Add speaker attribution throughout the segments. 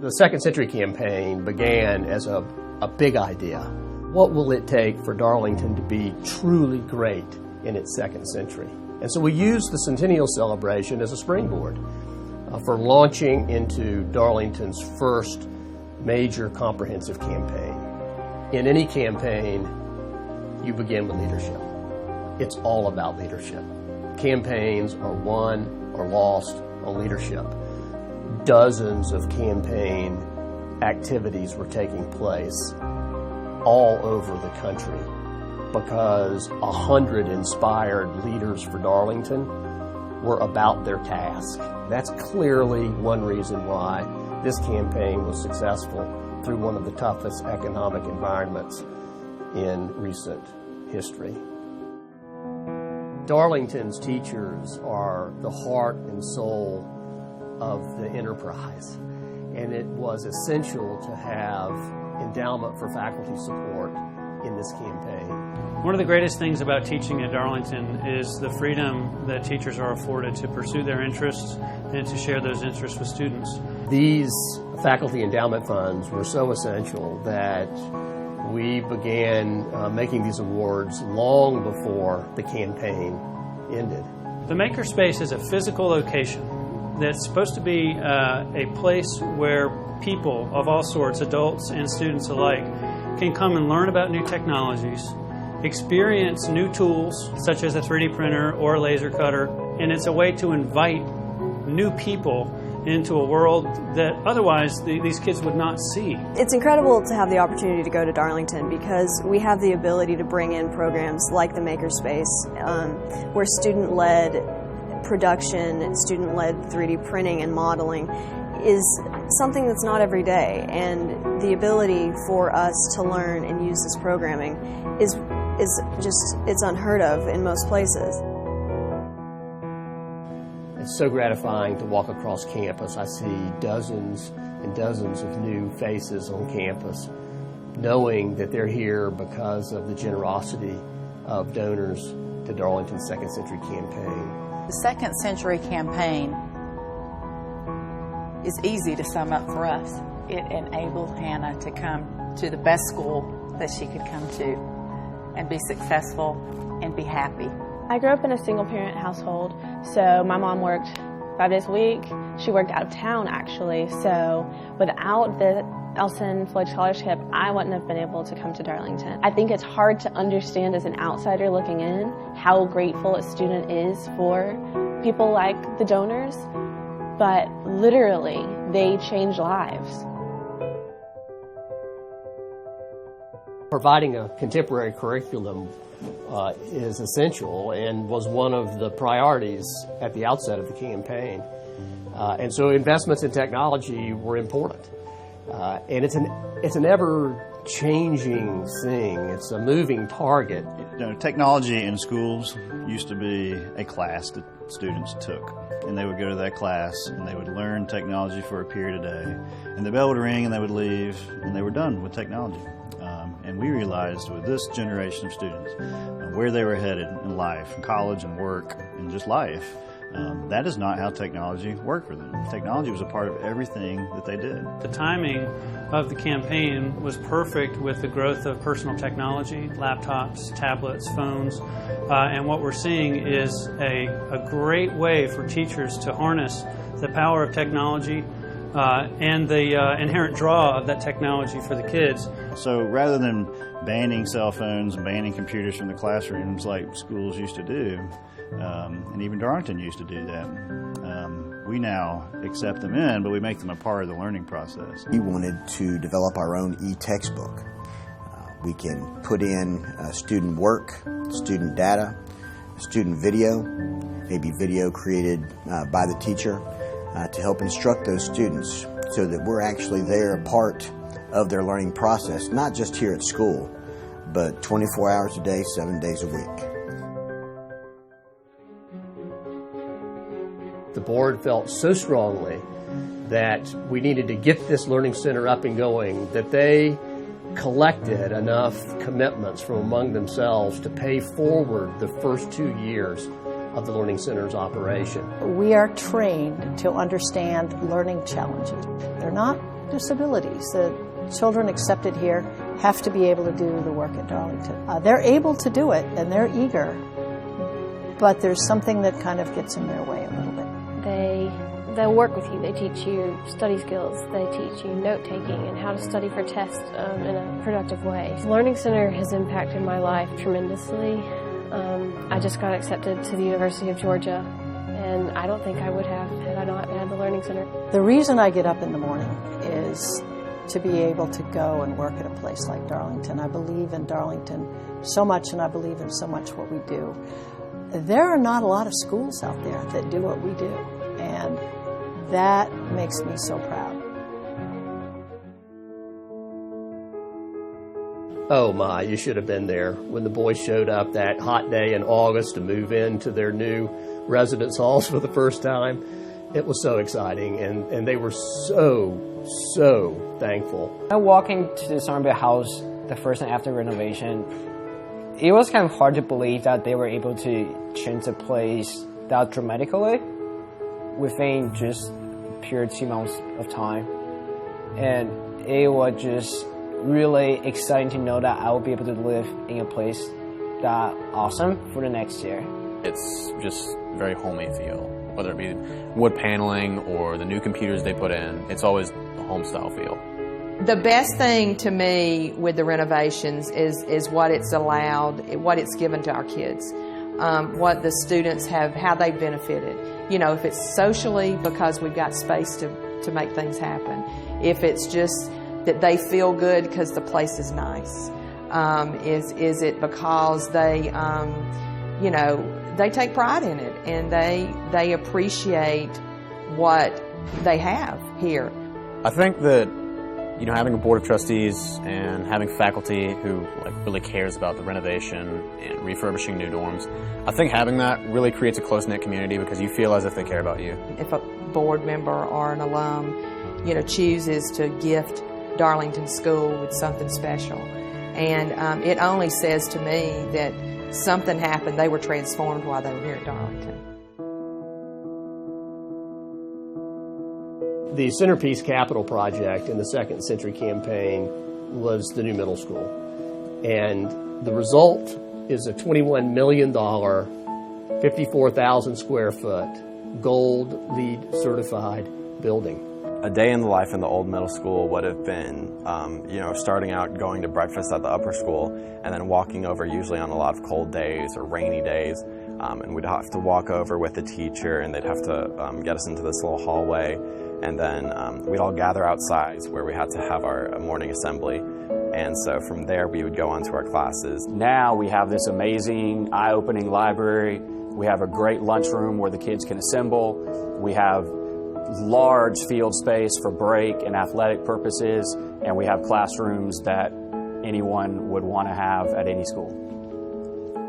Speaker 1: The Second Century campaign began as a big idea. What will it take for Darlington to be truly great in its second century? And so we used the centennial celebration as a springboard for launching into Darlington's first major comprehensive campaign. In any campaign, you begin with leadership. It's all about leadership. Campaigns are won or lost on leadership. Dozens of campaign activities were taking place all over the country because 100 inspired leaders for Darlington were about their task. That's clearly one reason why this campaign was successful through one of the toughest economic environments in recent history. Darlington's teachers are the heart and soul of the enterprise, and it was essential to have endowment for faculty support in this campaign.
Speaker 2: One of the greatest things about teaching at Darlington is the freedom that teachers are afforded to pursue their interests and to share those interests with students.
Speaker 1: These faculty endowment funds were so essential that we began making these awards long before the campaign ended.
Speaker 2: The Makerspace is a physical location that's supposed to be a place where people of all sorts, adults and students alike, can come and learn about new technologies, experience new tools such as a 3D printer or a laser cutter, and it's a way to invite new people into a world that otherwise these kids would not see.
Speaker 3: It's incredible to have the opportunity to go to Darlington because we have the ability to bring in programs like the Makerspace, where student-led production, student-led 3D printing and modeling is something that's not every day, and the ability for us to learn and use this programming is just, it's unheard of in most places.
Speaker 1: It's so gratifying to walk across campus. I see dozens and dozens of new faces on campus, knowing that they're here because of the generosity of donors to Darlington's Second Century campaign.
Speaker 4: The Second Century campaign is easy to sum up for us. It enabled Hannah to come to the best school that she could come to and be successful and be happy.
Speaker 5: I grew up in a single-parent household, so my mom worked 5 days a week. She worked out of town, actually, so without the Elson Floyd Scholarship, I wouldn't have been able to come to Darlington. I think it's hard to understand as an outsider looking in how grateful a student is for people like the donors, but literally, they change lives.
Speaker 1: Providing a contemporary curriculum is essential and was one of the priorities at the outset of the campaign. And so investments in technology were important. And it's an ever-changing thing. It's a moving target.
Speaker 6: You know, technology in schools used to be a class that students took. And they would go to that class and they would learn technology for a period a day. And the bell would ring and they would leave and they were done with technology. And we realized with this generation of students where they were headed in life, in college and work and just life, that is not how technology worked for them. Technology was a part of everything that they did.
Speaker 2: The timing of the campaign was perfect with the growth of personal technology, laptops, tablets, phones, and what we're seeing is a great way for teachers to harness the power of technology and the inherent draw of that technology for the kids.
Speaker 6: So rather than banning cell phones and banning computers from the classrooms like schools used to do, and even Darlington used to do that, we now accept them in, but we make them a part of the learning process.
Speaker 7: We wanted to develop our own e-textbook. We can put in student work, student data, student video, maybe video created by the teacher, to help instruct those students so that we're actually there, a part of their learning process, not just here at school, but 24 hours a day, 7 days a week.
Speaker 1: The board felt so strongly that we needed to get this learning center up and going that they collected enough commitments from among themselves to pay forward the first 2 years of the Learning Center's operation.
Speaker 8: We are trained to understand learning challenges. They're not disabilities. The children accepted here have to be able to do the work at Darlington. They're able to do it, and they're eager, but there's something that kind of gets in their way a little bit.
Speaker 9: They'll work with you. They teach you study skills. They teach you note-taking and how to study for tests in a productive way. The Learning Center has impacted my life tremendously. I just got accepted to the University of Georgia, and I don't think I would have had I not had the Learning Center.
Speaker 8: The reason I get up in the morning is to be able to go and work at a place like Darlington. I believe in Darlington so much, and I believe in so much what we do. There are not a lot of schools out there that do what we do, and that makes me so proud.
Speaker 1: Oh my, you should have been there when the boys showed up that hot day in August to move into their new residence halls for the first time. It was so exciting, and they were so thankful.
Speaker 10: Walking to the Somerville house the first night after renovation, it was kind of hard to believe that they were able to change the place that dramatically within just pure 2 months of time. And it was just really exciting to know that I will be able to live in a place that awesome for the next year.
Speaker 11: It's just very homey feel, whether it be wood paneling or the new computers they put in. It's always a home style feel.
Speaker 12: The best thing to me with the renovations is what it's allowed, what it's given to our kids, what the students have, how they've benefited. You know, if it's socially because we've got space to make things happen, if it's just that they feel good because the place is nice, is it because they, you know, they take pride in it and they appreciate what they have here.
Speaker 11: I think that, you know, having a board of trustees and having faculty who really cares about the renovation and refurbishing new dorms, I think having that really creates a close-knit community because you feel as if they care about you.
Speaker 12: If a board member or an alum, you know, chooses to gift Darlington School with something special, and it only says to me that something happened. They were transformed while they were here at Darlington.
Speaker 1: The centerpiece capital project in the Second Century campaign was the new middle school. And the result is a $21 million, 54,000 square foot, gold LEED certified building.
Speaker 13: A day in the life in the old middle school would have been, you know, starting out going to breakfast at the upper school and then walking over usually on a lot of cold days or rainy days. And we'd have to walk over with the teacher and they'd have to get us into this little hallway. And then we'd all gather outside where we had to have our morning assembly. And so from there we would go on to our classes.
Speaker 14: Now we have this amazing, eye-opening library. We have a great lunchroom where the kids can assemble. We have large field space for break and athletic purposes, and we have classrooms that anyone would want to have at any school.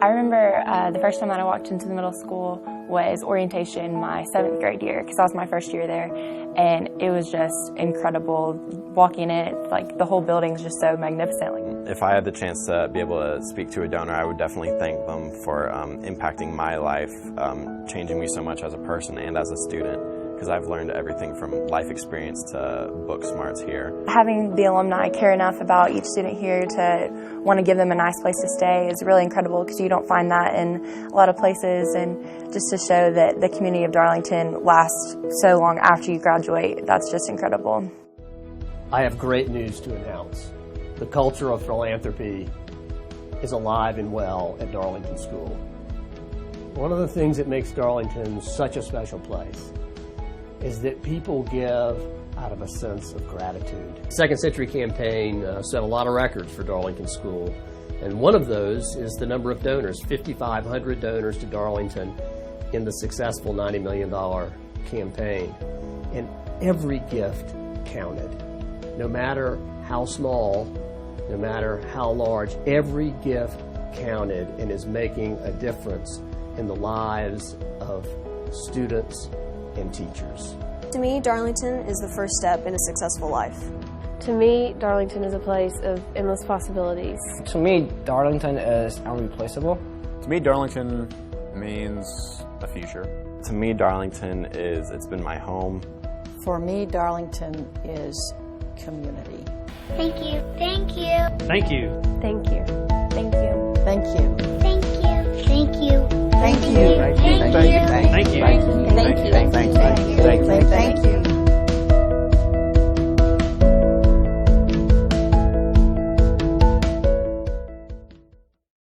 Speaker 5: I remember the first time that I walked into the middle school was orientation my 7th grade year, because that was my first year there, and it was just incredible. Walking in, it's like the whole building's just so magnificent.
Speaker 13: If I had the chance to be able to speak to a donor, I would definitely thank them for impacting my life, changing me so much as a person and as a student, because I've learned everything from life experience to book smarts here.
Speaker 5: Having the alumni care enough about each student here to want to give them a nice place to stay is really incredible, because you don't find that in a lot of places, and just to show that the community of Darlington lasts so long after you graduate, that's just incredible.
Speaker 1: I have great news to announce. The culture of philanthropy is alive and well at Darlington School. One of the things that makes Darlington such a special place is that people give out of a sense of gratitude. Second Century campaign set a lot of records for Darlington School, and one of those is the number of donors, 5,500 donors to Darlington in the successful $90 million campaign. And every gift counted. No matter how small, no matter how large, every gift counted and is making a difference in the lives of students and teachers.
Speaker 3: To me, Darlington is the first step in a successful life.
Speaker 9: To me, Darlington is a place of endless possibilities.
Speaker 10: To me, Darlington is irreplaceable.
Speaker 11: To me, Darlington means a future.
Speaker 13: To me, Darlington it's been my home.
Speaker 8: For me, Darlington is community.
Speaker 15: Thank you. Thank you.
Speaker 2: Thank you.
Speaker 9: Thank you. Thank you.
Speaker 8: Thank you.
Speaker 15: Thank you. Thank you.
Speaker 8: Thank you.
Speaker 15: Thank you.
Speaker 2: Thank you.
Speaker 8: Thank you.
Speaker 15: Thank you.
Speaker 8: Thank you.